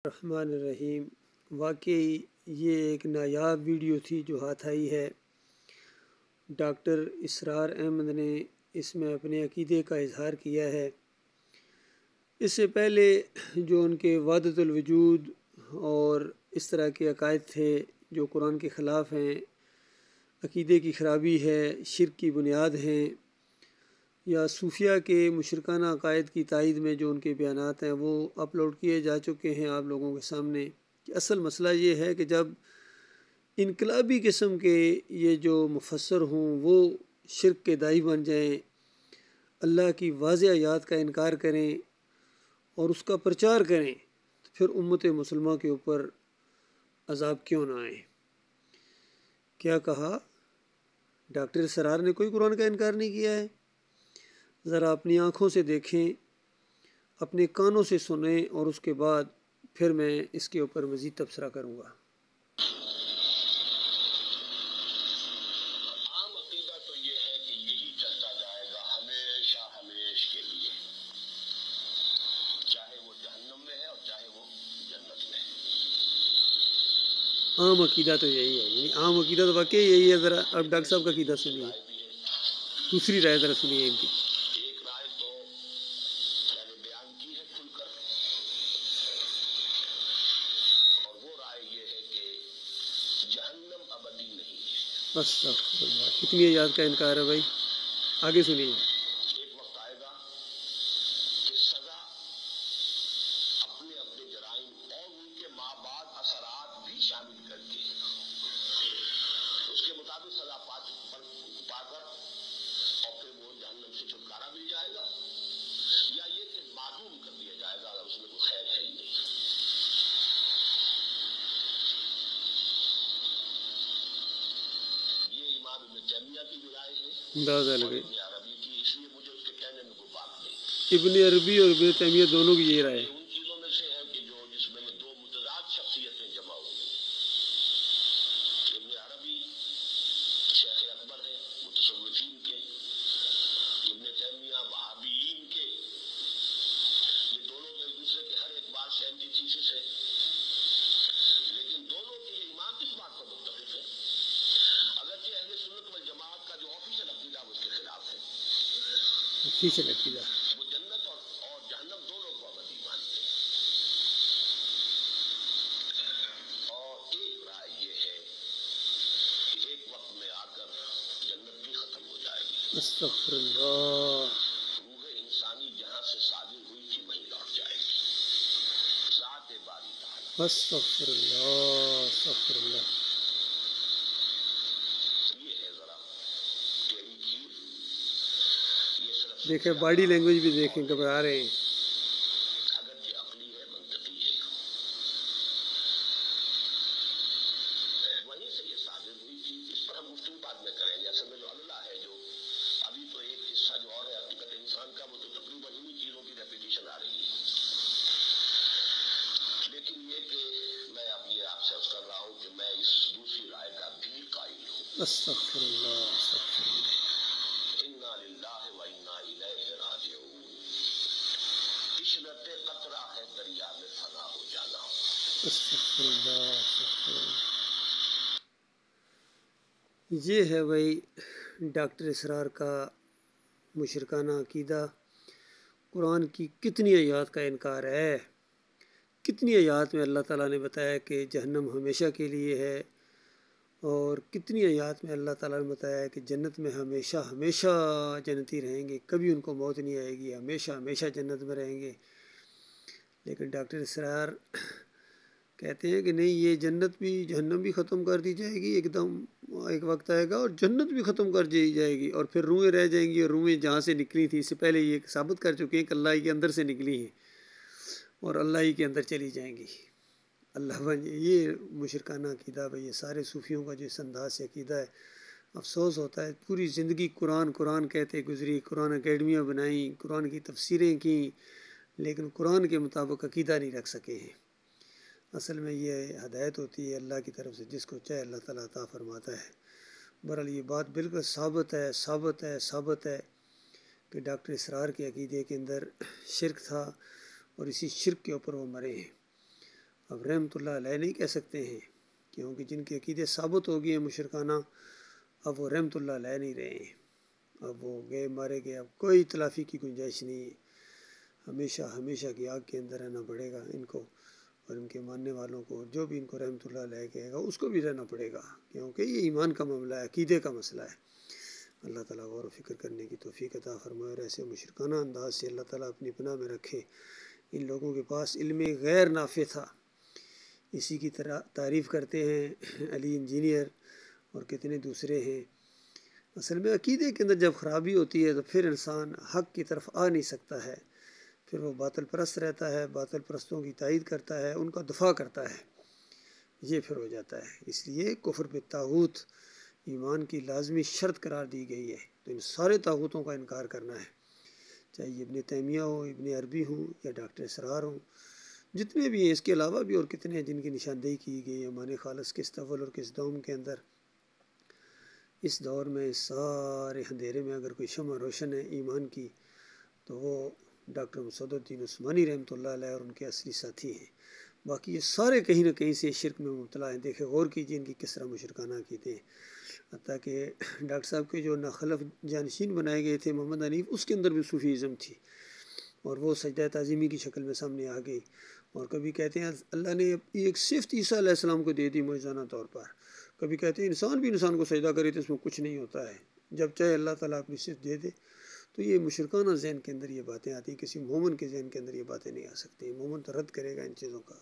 الرحمن الرحیم۔ واقعی یہ ایک نایاب ویڈیو تھی جو ہاتھ آئی ہے۔ ڈاکٹر اسرار احمد نے اس میں اپنے عقیدے کا اظہار کیا ہے۔ اس سے پہلے جو ان کے وحدت الوجود اور اس طرح کے عقائد تھے جو قرآن کے خلاف ہیں، عقیدے کی خرابی ہے، شرک کی بنیاد ہیں، یا صوفیہ کے مشرکانہ عقائد کی تائید میں جو ان کے بیانات ہیں وہ اپلوڈ کیے جا چکے ہیں آپ لوگوں کے سامنے۔ کہ اصل مسئلہ یہ ہے کہ جب انقلابی قسم کے یہ جو مفسر ہوں وہ شرک کے داعی بن جائیں، اللہ کی واضح آیات کا انکار کریں اور اس کا پرچار کریں، تو پھر امت مسلمہ کے اوپر عذاب کیوں نہ آئے؟ کیا کہا؟ ڈاکٹر اسرار نے کوئی قرآن کا انکار نہیں کیا ہے۔ ذرا اپنی آنکھوں سے دیکھیں، اپنے کانوں سے سنیں، اور اس کے بعد پھر میں اس کے اوپر مزید تبصرہ کروں گا۔ عام عقیدہ تو یہ ہے کہ یہی چلتا جائے گا ہمیشہ ہمیش کے لیے، چاہے وہ جہنم میں ہے اور چاہے وہ جنت میں ہے۔ عام عقیدہ تو یہی ہے، یعنی عام عقیدہ تو واقعی یہی ہے۔ ذرا اب ڈاکٹر صاحب کا عقیدہ سنیے، دوسری رائے ذرا سنیے ان کی۔ ایک رائے تو میں نے بیان کی ہے کھل کر، اور وہ رائے یہ ہے کہ جہنم ابدی نہیں ہے۔ استغفر اللہ، کتنی آیات کا انکار ہے بھائی، آگے سنیے۔ ایک وقت آئے گا کہ سزا اپنے اپنے جرائم اور ان کے مابعد اثرات بھی شامل کر کے اس کے مطابق سزا پا کر اور پھر وہ جہنم سے چھٹکارا مل جائے گا، یا یہ کہ معدوم کر دیا جائے گا اگر اس میں کوئی خیر ہے ہی نہیں۔ یہ امام ابن تیمیہ کی بھی رائے ہے اندازہ اور لگے، ابن عربی کی، اس لیے مجھے اس کے کہنے میں کوئی بات نہیں۔ ابن عربی اور ابن تیمیہ دونوں کی یہی رائے یہ ہے۔ ان چیزوں میں سے ہے کہ جو جس میں دو متضاد شخصیتیں جمع ہوئی۔ ابن عربی شیخ اکبر ہے متصوفین کے، ابن تیمیہ وہابیین کے، یہ دونوں ایک دوسرے کے ہر اعتبار سے اینٹی تھیسس ہے، لیکن دونوں کے یہ امام کس بات پر متفق ہے؟ اگرچہ اہل سنت والجماعت کا جو آفیشل عقیدہ وہ اس کے خلاف ہے، آفیشل عقیدہ، وہ جنت اور جہنم دونوں کو ابدی مانتے ہیں۔ اور ایک رائے یہ ہے کہ ایک وقت میں آ کر جنت بھی ختم ہو جائے گی، استغفر اللہ، روح انسانی جہاں سے صادر ہوئی تھی وہیں لوٹ جائے گی، ذات باری تعالیٰ۔ استغفر اللہ، استغفر اللہ۔ یہ ہے ذرا ٹیڑھی کھیر، یہ صرف دیکھیں باڈی لینگویج بھی دیکھیں، گھبرا رہے ہیں۔ اگرچہ عقلی ہے، منطقی ہے، وہیں سے یہ صادر ہوئی تھی۔ اس پر ہم گفتگو بعد میں کریں گے۔ اصل میں جو اللہ ہے، جو ابھی تو ایک حصہ جو اور ہے حقیقت انسان کا، وہ تو تقریباً انہی چیزوں کی ریپیٹیشن آ رہی ہے، لیکن یہ کہ میں اب یہ آپ سے عرض کر رہا ہوں کہ میں اس دوسری رائے کا بھی قائل ہوں۔ استغفر اللہ، استغفر اللہ، انا للہ و انا الیہ راجعون۔ عشرت قطرہ ہے دریا میں فنا ہو جانا۔ استغفر اللہ، استغفر اللہ۔ یہ ہے بھائی ڈاکٹر اسرار کا مشرکانہ عقیدہ۔ قرآن کی کتنی آیات کا انکار ہے، کتنی آیات میں اللہ تعالیٰ نے بتایا کہ جہنم ہمیشہ کے لیے ہے، اور کتنی آیات میں اللہ تعالیٰ نے بتایا کہ جنت میں ہمیشہ ہمیشہ جنتی رہیں گے، کبھی ان کو موت نہیں آئے گی، ہمیشہ ہمیشہ جنت میں رہیں گے۔ لیکن ڈاکٹر اسرار کہتے ہیں کہ نہیں، یہ جنت بھی جہنم بھی ختم کر دی جائے گی، ایک دم ایک وقت آئے گا اور جنت بھی ختم کر دی جائے گی، اور پھر روحیں رہ جائیں گی، اور روحیں جہاں سے نکلی تھی، اس سے پہلے یہ ثابت کر چکے ہیں کہ اللہ ہی کے اندر سے نکلی ہیں اور اللہ ہی کے اندر چلی جائیں گی۔ اللہ بن، یہ مشرکانہ عقیدہ بھائی، یہ سارے صوفیوں کا جو اس انداز سے عقیدہ ہے، افسوس ہوتا ہے۔ پوری زندگی قرآن قرآن کہتے گزری، قرآن اکیڈمیاں بنائیں، قرآن کی تفسیریں کیں، لیکن قرآن کے مطابق عقیدہ نہیں رکھ سکے ہیں۔ اصل میں یہ ہدایت ہوتی ہے اللہ کی طرف سے، جس کو چاہے اللہ تعالیٰ عطا فرماتا ہے۔ بہرحال یہ بات بالکل ثابت ہے کہ ڈاکٹر اسرار کے عقیدے کے اندر شرک تھا، اور اسی شرک کے اوپر وہ مرے ہیں۔ اب رحمۃ اللہ علیہ نہیں کہہ سکتے ہیں، کیونکہ جن کے عقیدے ثابت ہو گئے ہیں مشرکانہ، اب وہ رحمۃ اللہ علیہ نہیں رہے ہیں، اب وہ گئے مارے گئے، اب کوئی تلافی کی گنجائش نہیں ہے، ہمیشہ ہمیشہ کی آگ کے اندر رہنا پڑے گا ان کو، اور ان کے ماننے والوں کو، جو بھی ان کو رحمۃ اللہ علیہ کہے گا اس کو بھی رہنا پڑے گا، کیونکہ یہ ایمان کا معاملہ ہے، عقیدے کا مسئلہ ہے۔ اللہ تعالیٰ غور و فکر کرنے کی توفیق عطا فرمائے، اور ایسے مشرکانہ انداز سے اللہ تعالیٰ اپنی پناہ میں رکھے۔ ان لوگوں کے پاس علم غیر نافع تھا، اسی کی طرح تعریف کرتے ہیں علی انجینئر اور کتنے دوسرے ہیں۔ اصل میں عقیدے کے اندر جب خرابی ہوتی ہے تو پھر انسان حق کی طرف آ نہیں سکتا ہے، پھر وہ باطل پرست رہتا ہے، باطل پرستوں کی تائید کرتا ہے، ان کا دفاع کرتا ہے، یہ پھر ہو جاتا ہے۔ اس لیے کفر بالطاغوت ایمان کی لازمی شرط قرار دی گئی ہے، تو ان سارے طاغوتوں کا انکار کرنا ہے، چاہے یہ ابن تیمیہ ہو، ابن عربی ہوں، یا ڈاکٹر اسرار ہوں، جتنے بھی ہیں، اس کے علاوہ بھی اور کتنے ہیں جن کی نشاندہی کی گئی ہے ایمان خالص کس اول اور کس دوم کے اندر۔ اس دور میں سارے اندھیرے میں اگر کوئی شمع روشن ہے ایمان کی تو وہ ڈاکٹر مسعود الدین عثمانی رحمۃ اللہ علیہ اور ان کے اصلی ساتھی ہیں، باقی یہ سارے کہیں نہ کہیں سے شرک میں مبتلا ہیں۔ دیکھیں غور کیجیے ان کی کس طرح مشرکانہ عقیدے ہیں، حتیٰ کہ ڈاکٹر صاحب کے جو ناخلف جانشین بنائے گئے تھے محمد حنیف، اس کے اندر بھی صوفیزم تھی، اور وہ سجدہ تعظیمی کی شکل میں سامنے آ گئی، اور کبھی کہتے ہیں اللہ نے ایک صفت عیسیٰ علیہ السلام کو دے دی معجزانہ طور پر، کبھی کہتے ہیں انسان بھی انسان کو سجدہ کرے تو اس میں کچھ نہیں ہوتا ہے، جب چاہے اللہ تعالیٰ اپنی صفت دے دے۔ تو یہ مشرکانہ ذہن کے اندر یہ باتیں آتی ہیں، کسی مومن کے ذہن کے اندر یہ باتیں نہیں آ سکتی، مومن تو رد کرے گا ان چیزوں کا۔